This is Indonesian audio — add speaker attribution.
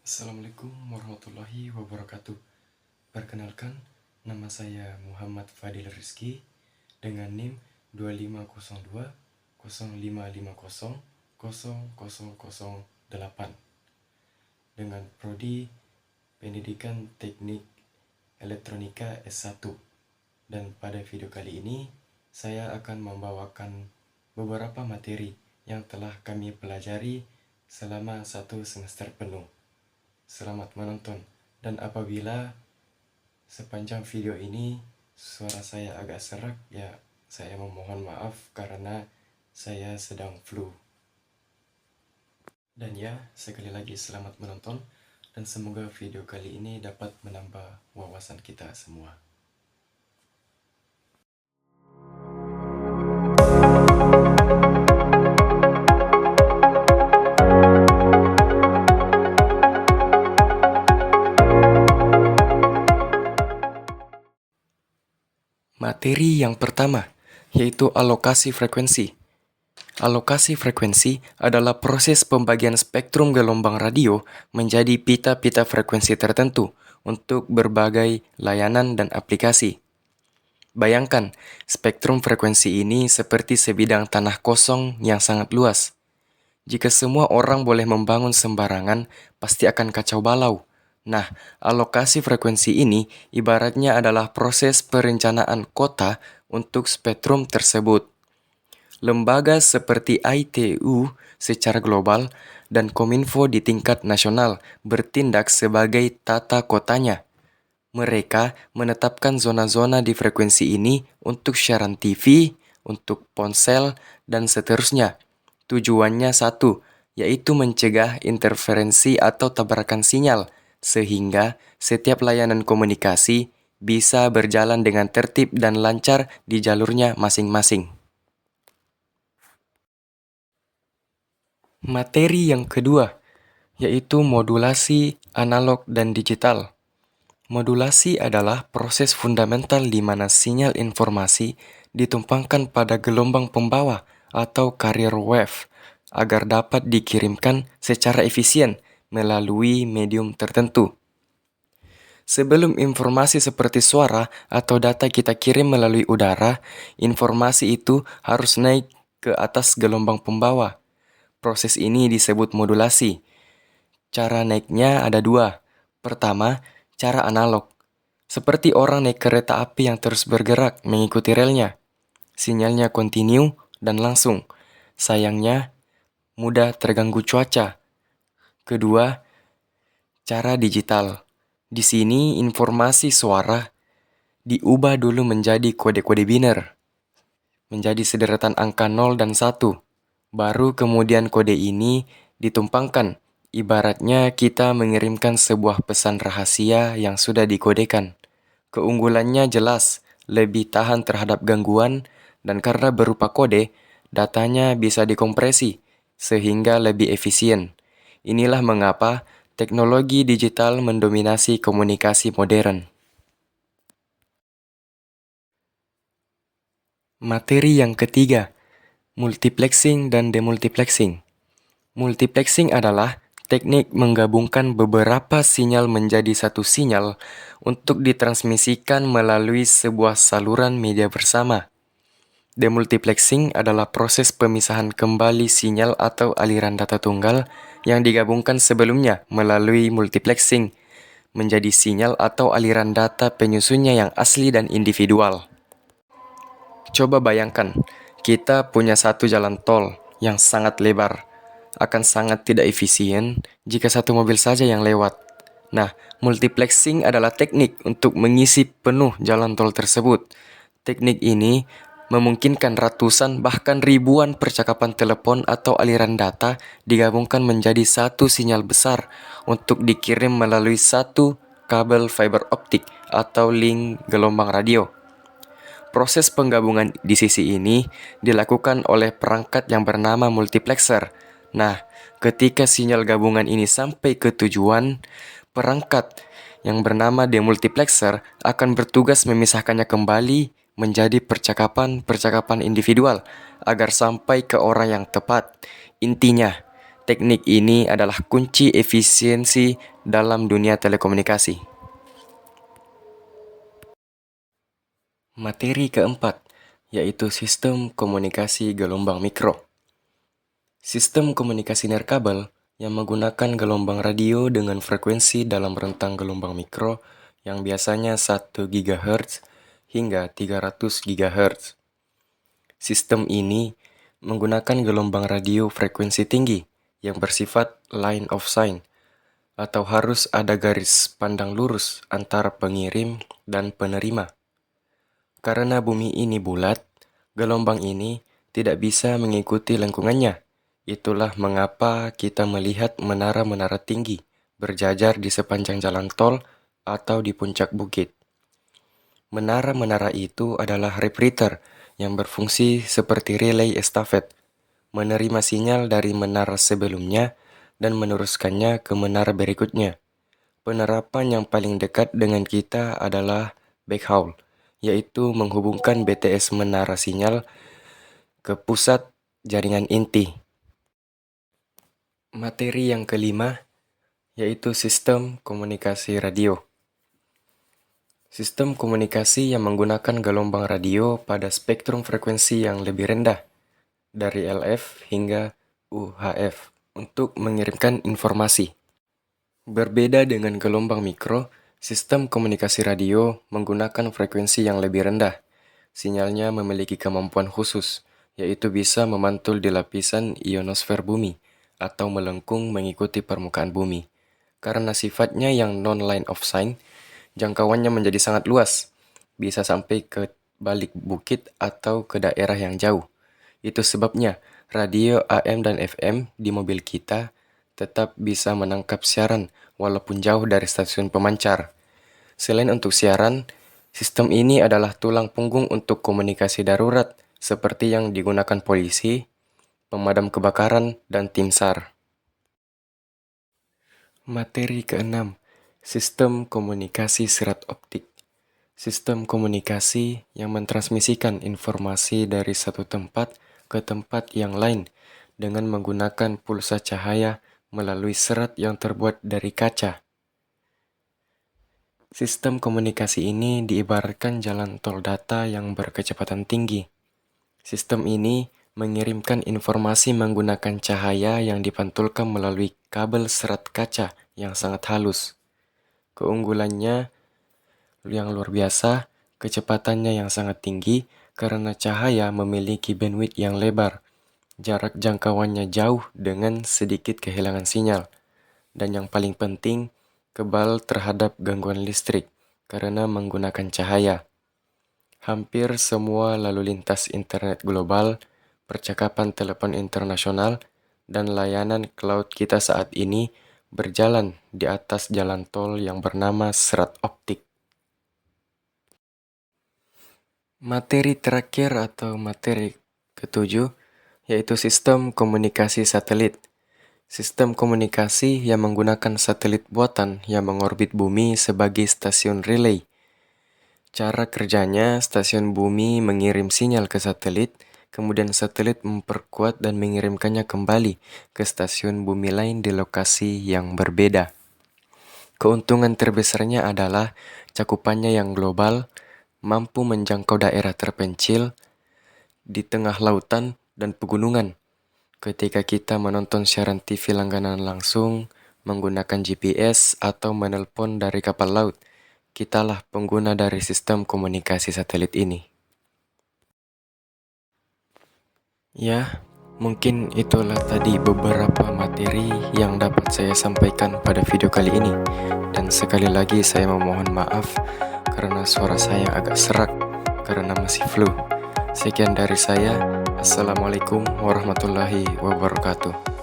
Speaker 1: Assalamualaikum warahmatullahi wabarakatuh. Perkenalkan, nama saya Muhammad Fadil Rizky dengan NIM 2502 0550 0008 dengan prodi Pendidikan Teknik Elektronika S1. Dan pada video kali ini, saya akan membawakan beberapa materi yang telah kami pelajari selama 1 semester penuh. Selamat menonton, dan apabila sepanjang video ini suara saya agak serak, ya saya memohon maaf karena saya sedang flu. Dan ya, sekali lagi selamat menonton, dan semoga video kali ini dapat menambah wawasan kita semua. Materi yang pertama, yaitu alokasi frekuensi. Alokasi frekuensi adalah proses pembagian spektrum gelombang radio menjadi pita-pita frekuensi tertentu untuk berbagai layanan dan aplikasi. Bayangkan, spektrum frekuensi ini seperti sebidang tanah kosong yang sangat luas. Jika semua orang boleh membangun sembarangan, pasti akan kacau balau. Nah, alokasi frekuensi ini ibaratnya adalah proses perencanaan kota untuk spektrum tersebut. Lembaga seperti ITU secara global dan Kominfo di tingkat nasional bertindak sebagai tata kotanya. Mereka menetapkan zona-zona di frekuensi ini untuk siaran TV, untuk ponsel, dan seterusnya. Tujuannya satu, yaitu mencegah interferensi atau tabrakan sinyal, sehingga setiap layanan komunikasi bisa berjalan dengan tertib dan lancar di jalurnya masing-masing. Materi yang kedua, yaitu modulasi analog dan digital. Modulasi adalah proses fundamental di mana sinyal informasi ditumpangkan pada gelombang pembawa atau carrier wave agar dapat dikirimkan secara efisien melalui medium tertentu. Sebelum informasi seperti suara atau data kita kirim melalui udara, informasi itu harus naik ke atas gelombang pembawa. Proses ini disebut modulasi. Cara naiknya ada dua. Pertama, cara analog. Seperti orang naik kereta api yang terus bergerak mengikuti relnya. Sinyalnya kontinu dan langsung. Sayangnya, mudah terganggu cuaca. Kedua, cara digital. Di sini informasi suara diubah dulu menjadi kode-kode biner. Menjadi sederetan angka 0 dan 1. Baru kemudian kode ini ditumpangkan. Ibaratnya kita mengirimkan sebuah pesan rahasia yang sudah dikodekan. Keunggulannya jelas, lebih tahan terhadap gangguan, dan karena berupa kode, datanya bisa dikompresi, sehingga lebih efisien. Inilah mengapa teknologi digital mendominasi komunikasi modern. Materi yang ketiga, multiplexing dan demultiplexing. Multiplexing adalah teknik menggabungkan beberapa sinyal menjadi satu sinyal untuk ditransmisikan melalui sebuah saluran media bersama. Demultiplexing adalah proses pemisahan kembali sinyal atau aliran data tunggal yang digabungkan sebelumnya melalui multiplexing menjadi sinyal atau aliran data penyusunnya yang asli dan individual. Coba bayangkan, kita punya satu jalan tol yang sangat lebar. Akan sangat tidak efisien jika satu mobil saja yang lewat. Nah, multiplexing adalah teknik untuk mengisi penuh jalan tol tersebut. Teknik ini memungkinkan ratusan bahkan ribuan percakapan telepon atau aliran data digabungkan menjadi satu sinyal besar untuk dikirim melalui satu kabel fiber optik atau link gelombang radio. Proses penggabungan di sisi ini dilakukan oleh perangkat yang bernama multiplexer. Nah, ketika sinyal gabungan ini sampai ke tujuan, perangkat yang bernama demultiplexer akan bertugas memisahkannya kembali menjadi percakapan-percakapan individual agar sampai ke orang yang tepat. Intinya, Teknik ini adalah kunci efisiensi dalam dunia telekomunikasi. Materi keempat, yaitu sistem komunikasi gelombang mikro. Sistem komunikasi nirkabel yang menggunakan gelombang radio dengan frekuensi dalam rentang gelombang mikro yang biasanya 1 GHz hingga 300 GHz. Sistem ini menggunakan gelombang radio frekuensi tinggi yang bersifat line of sight atau harus ada garis pandang lurus antara pengirim dan penerima. Karena bumi ini bulat, gelombang ini tidak bisa mengikuti lengkungannya. Itulah mengapa kita melihat menara-menara tinggi berjajar di sepanjang jalan tol atau di puncak bukit. Menara-menara itu adalah repeater yang berfungsi seperti relay estafet, menerima sinyal dari menara sebelumnya dan meneruskannya ke menara berikutnya. Penerapan yang paling dekat dengan kita adalah backhaul, yaitu menghubungkan BTS menara sinyal ke pusat jaringan inti. Materi yang kelima, yaitu sistem komunikasi radio. Sistem komunikasi yang menggunakan gelombang radio pada spektrum frekuensi yang lebih rendah, dari LF hingga UHF, untuk mengirimkan informasi. Berbeda dengan gelombang mikro, sistem komunikasi radio menggunakan frekuensi yang lebih rendah. Sinyalnya memiliki kemampuan khusus, yaitu bisa memantul di lapisan ionosfer bumi atau melengkung mengikuti permukaan bumi. Karena sifatnya yang non-line of sight, jangkauannya menjadi sangat luas, bisa sampai ke balik bukit atau ke daerah yang jauh. Itu sebabnya radio AM dan FM di mobil kita tetap bisa menangkap siaran walaupun jauh dari stasiun pemancar. Selain untuk siaran, sistem ini adalah tulang punggung untuk komunikasi darurat seperti yang digunakan polisi, pemadam kebakaran, dan tim SAR. Materi keenam, sistem komunikasi serat optik. Sistem komunikasi yang mentransmisikan informasi dari satu tempat ke tempat yang lain dengan menggunakan pulsa cahaya melalui serat yang terbuat dari kaca. Sistem komunikasi ini diibaratkan jalan tol data yang berkecepatan tinggi. Sistem ini mengirimkan informasi menggunakan cahaya yang dipantulkan melalui kabel serat kaca yang sangat halus. Keunggulannya yang luar biasa, kecepatannya yang sangat tinggi karena cahaya memiliki bandwidth yang lebar, jarak jangkauannya jauh dengan sedikit kehilangan sinyal, dan yang paling penting, kebal terhadap gangguan listrik karena menggunakan cahaya. Hampir semua lalu lintas internet global, percakapan telepon internasional, dan layanan cloud kita saat ini berjalan di atas jalan tol yang bernama serat optik. Materi terakhir atau materi ketujuh, yaitu sistem komunikasi satelit. Sistem komunikasi yang menggunakan satelit buatan yang mengorbit bumi sebagai stasiun relay. Cara kerjanya, stasiun bumi mengirim sinyal ke satelit, kemudian satelit memperkuat dan mengirimkannya kembali ke stasiun bumi lain di lokasi yang berbeda. Keuntungan terbesarnya adalah cakupannya yang global, mampu menjangkau daerah terpencil, di tengah lautan dan pegunungan. Ketika kita menonton siaran TV langganan langsung, menggunakan GPS atau menelpon dari kapal laut, kitalah pengguna dari sistem komunikasi satelit ini. Ya, mungkin itulah tadi beberapa materi yang dapat saya sampaikan pada video kali ini. Dan sekali lagi saya memohon maaf karena suara saya agak serak karena masih flu. Sekian dari saya. Assalamualaikum warahmatullahi wabarakatuh.